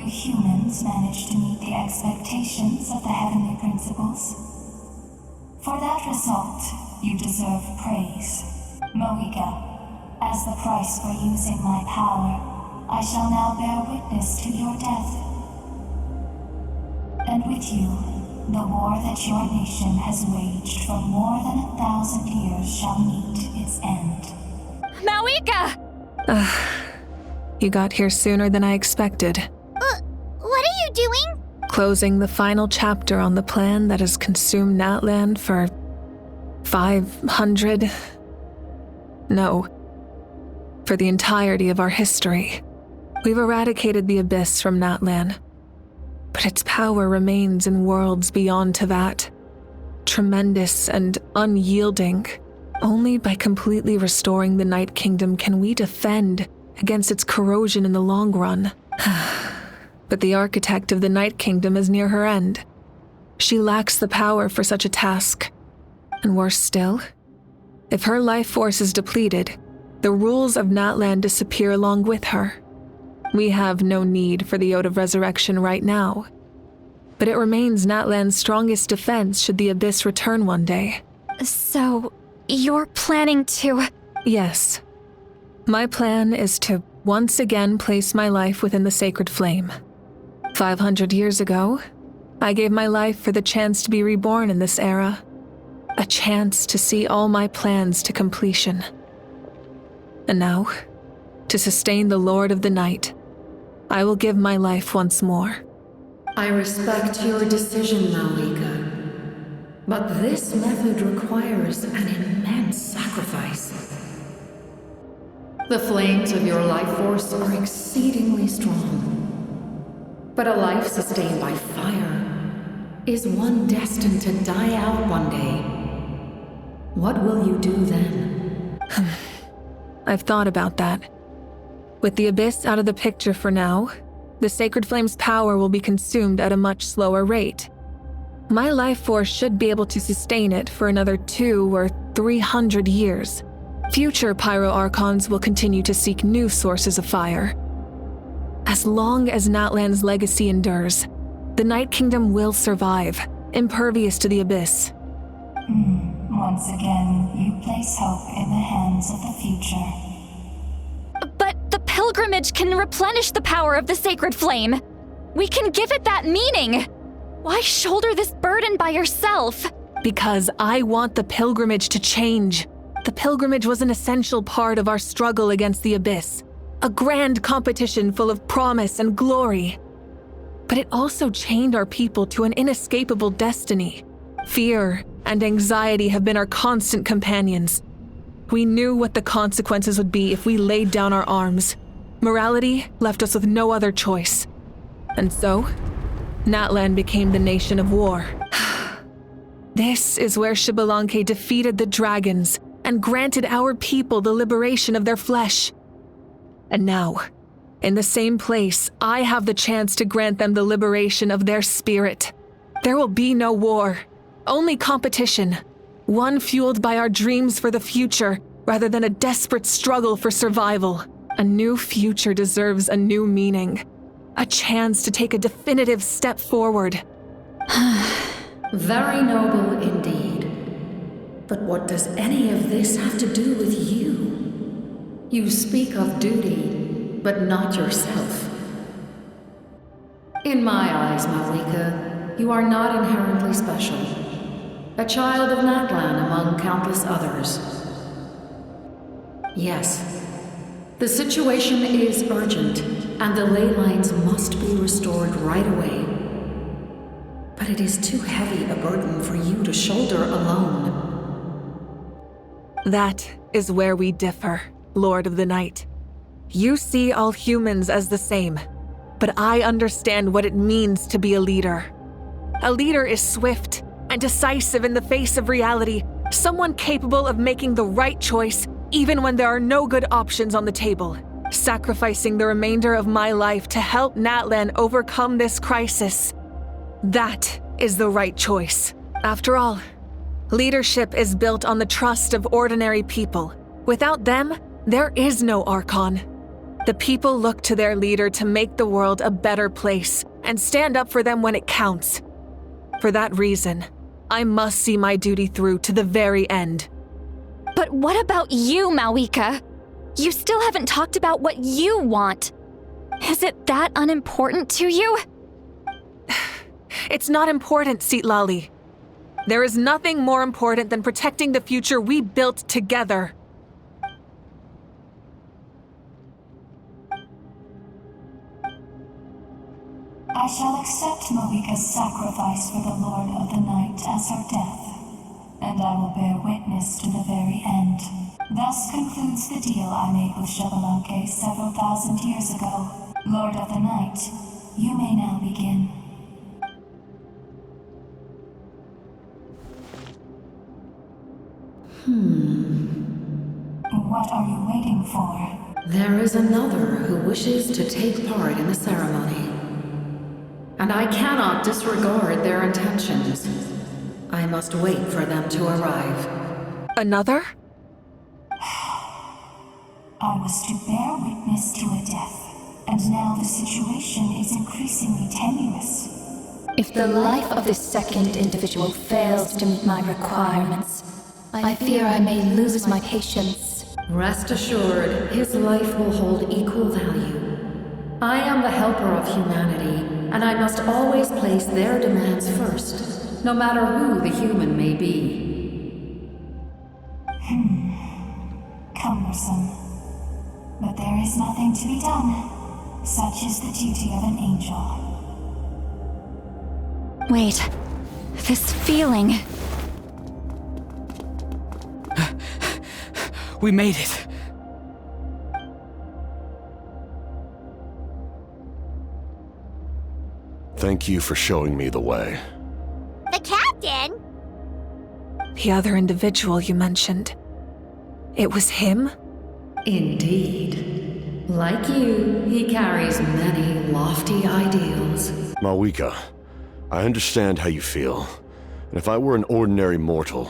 humans manage to meet the expectations of the heavenly principles. For that result, you deserve praise. Moika, as the price for using my power, I shall now bear witness to your death. And with you, the war that your nation has waged for more than 1,000 years shall meet its end. Moika! You got here sooner than I expected. What are you doing? Closing the final chapter on the plan that has consumed Natlan for 500... No. For the entirety of our history. We've eradicated the Abyss from Natlan. But its power remains in worlds beyond Teyvat. Tremendous and unyielding. Only by completely restoring the Night Kingdom can we defend against its corrosion in the long run. But the architect of the Night Kingdom is near her end. She lacks the power for such a task. And worse still, if her life force is depleted, the rules of Natlan disappear along with her. We have no need for the Ode of Resurrection right now. But it remains Natlan's strongest defense should the Abyss return one day. So, you're planning to... Yes. My plan is to once again place my life within the sacred flame. 500 years ago, I gave my life for the chance to be reborn in this era. A chance to see all my plans to completion. And now, to sustain the Lord of the Night, I will give my life once more. I respect your decision, Moika. But this method requires an immense sacrifice. The flames of your life force are exceedingly strong. But a life sustained by fire is one destined to die out one day. What will you do then? I've thought about that. With the Abyss out of the picture for now, the Sacred Flame's power will be consumed at a much slower rate. My life force should be able to sustain it for another 200 or 300 years. Future Pyro Archons will continue to seek new sources of fire. As long as Natlan's legacy endures, the Night Kingdom will survive, impervious to the Abyss. Once again, you place hope in the hands of the future. But the pilgrimage can replenish the power of the sacred flame. We can give it that meaning. Why shoulder this burden by yourself? Because I want the pilgrimage to change. The pilgrimage was an essential part of our struggle against the Abyss. A grand competition full of promise and glory. But it also chained our people to an inescapable destiny. Fear and anxiety have been our constant companions. We knew what the consequences would be if we laid down our arms. Morality left us with no other choice. And so, Natlan became the nation of war. This is where Xbalanque defeated the dragons and granted our people the liberation of their flesh. And now, in the same place, I have the chance to grant them the liberation of their spirit. There will be no war, only competition. One fueled by our dreams for the future, rather than a desperate struggle for survival. A new future deserves a new meaning. A chance to take a definitive step forward. Very noble indeed. But what does any of this have to do with you? You speak of duty, but not yourself. In my eyes, Moika, you are not inherently special. A child of Natlan among countless others. Yes, the situation is urgent, and the ley lines must be restored right away. But it is too heavy a burden for you to shoulder alone. That is where we differ, Lord of the Night. You see all humans as the same, but I understand what it means to be a leader. A leader is swift and decisive in the face of reality, someone capable of making the right choice even when there are no good options on the table, sacrificing the remainder of my life to help Natlan overcome this crisis. That is the right choice. After all, leadership is built on the trust of ordinary people. Without them, there is no Archon. The people look to their leader to make the world a better place and stand up for them when it counts. For that reason, I must see my duty through to the very end. But what about you, Mawika? You still haven't talked about what you want. Is it that unimportant to you? It's not important, Citlali. There is nothing more important than protecting the future we built together. I shall accept Mawika's sacrifice for the Lord of the Night as her death, and I will bear witness to the very end. Thus concludes the deal I made with Xbalanque several thousand years ago. Lord of the Night, you may now begin. What are you waiting for? There is another who wishes to take part in the ceremony. And I cannot disregard their intentions. I must wait for them to arrive. Another? I was to bear witness to a death, and now the situation is increasingly tenuous. If the life of this second individual fails to meet my requirements, I fear I may lose my patience. Rest assured, his life will hold equal value. I am the helper of humanity, and I must always place their demands first, no matter who the human may be. Cumbersome. But there is nothing to be done. Such is the duty of an angel. Wait, this feeling. We made it. Thank you for showing me the way. The captain? The other individual you mentioned. It was him? Indeed. Like you, he carries many lofty ideals. Mawika, I understand how you feel. And if I were an ordinary mortal,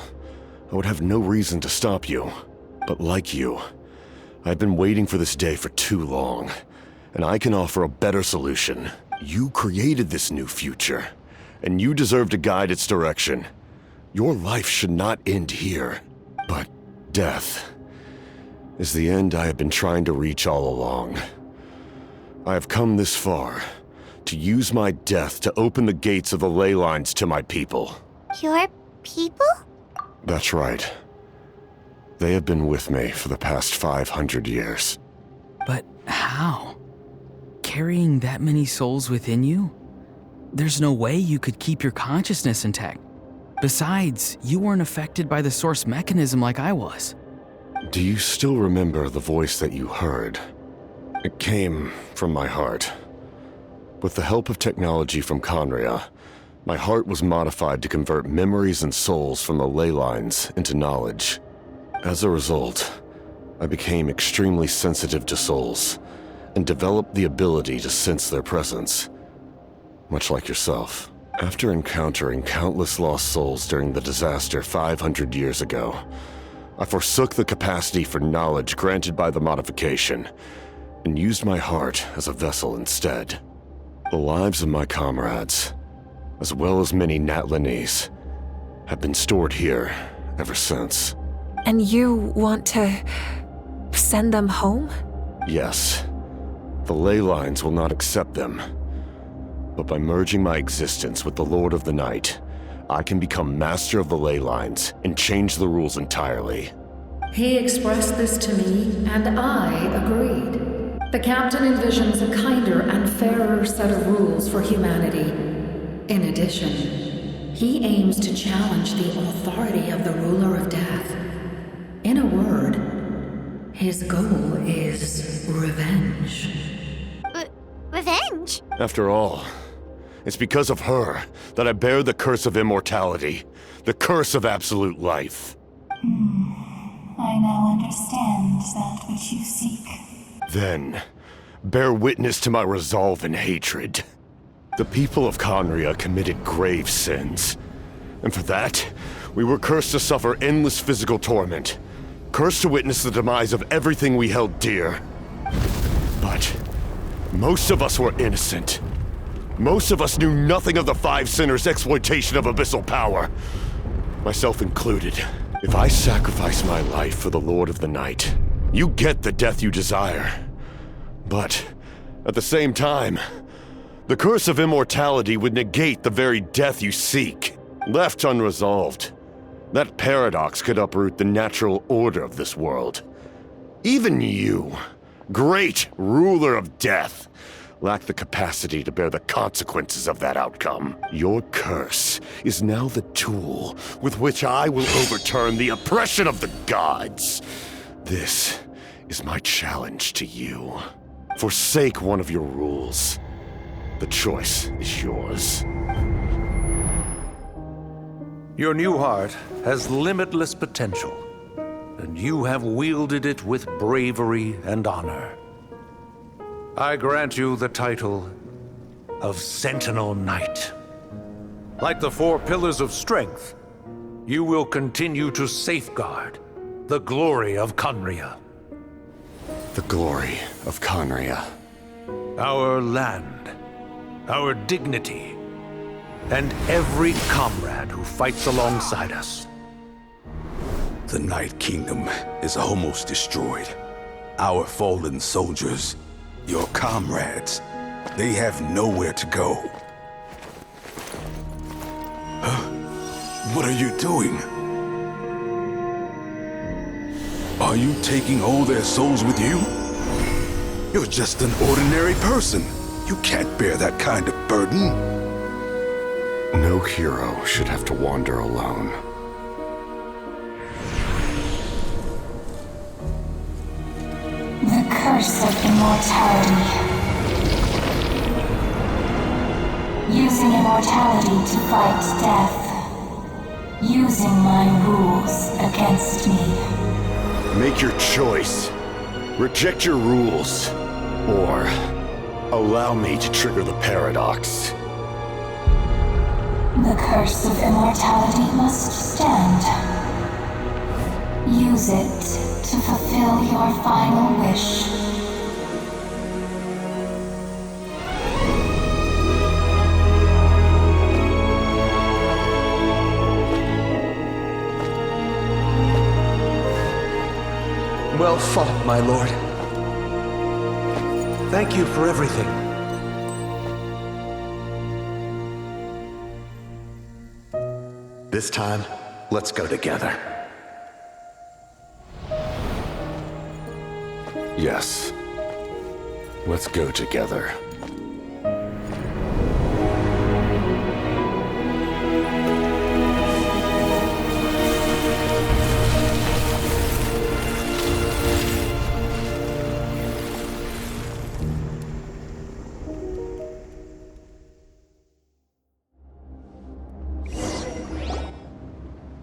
I would have no reason to stop you. But like you, I've been waiting for this day for too long, and I can offer a better solution. You created this new future, and you deserve to guide its direction. Your life should not end here, but death is the end I have been trying to reach all along. I have come this far to use my death to open the gates of the ley lines to my people. Your people? That's right. They have been with me for the past 500 years. But how? Carrying that many souls within you? There's no way you could keep your consciousness intact. Besides, you weren't affected by the source mechanism like I was. Do you still remember the voice that you heard? It came from my heart. With the help of technology from Conria, my heart was modified to convert memories and souls from the ley lines into knowledge. As a result, I became extremely sensitive to souls and developed the ability to sense their presence, much like yourself. After encountering countless lost souls during the disaster 500 years ago, I forsook the capacity for knowledge granted by the modification and used my heart as a vessel instead. The lives of my comrades, as well as many Natlanese, have been stored here ever since. And you want to send them home? Yes. The ley lines will not accept them. But by merging my existence with the Lord of the Night, I can become master of the ley lines and change the rules entirely. He expressed this to me, and I agreed. The captain envisions a kinder and fairer set of rules for humanity. In addition, he aims to challenge the authority of the ruler of death. In a word, his goal is revenge. Revenge? After all, it's because of her that I bear the curse of immortality, the curse of absolute life. I now understand that which you seek. Then, bear witness to my resolve and hatred. The people of Conria committed grave sins, and for that, we were cursed to suffer endless physical torment, cursed to witness the demise of everything we held dear. But most of us were innocent. Most of us knew nothing of the Five Sinners' exploitation of abyssal power. Myself included. If I sacrifice my life for the Lord of the Night, you get the death you desire. But at the same time, the curse of immortality would negate the very death you seek. Left unresolved, that paradox could uproot the natural order of this world. Even you, great ruler of death, lack the capacity to bear the consequences of that outcome. Your curse is now the tool with which I will overturn the oppression of the gods. This is my challenge to you. Forsake one of your rules. The choice is yours. Your new heart has limitless potential, and you have wielded it with bravery and honor. I grant you the title of Sentinel Knight. Like the four pillars of strength, you will continue to safeguard the glory of Conria. The glory of Conria. Our land, our dignity, and every comrade who fights alongside us. The Night Kingdom is almost destroyed. Our fallen soldiers, your comrades, they have nowhere to go. Huh? What are you doing? Are you taking all their souls with you? You're just an ordinary person. You can't bear that kind of burden. No hero should have to wander alone. The curse of immortality. Using immortality to fight death. Using my rules against me. Make your choice. Reject your rules. Or allow me to trigger the paradox. The curse of immortality must stand. Use it to fulfill your final wish. Well fought, my lord. Thank you for everything. This time, let's go together. Yes. Let's go together.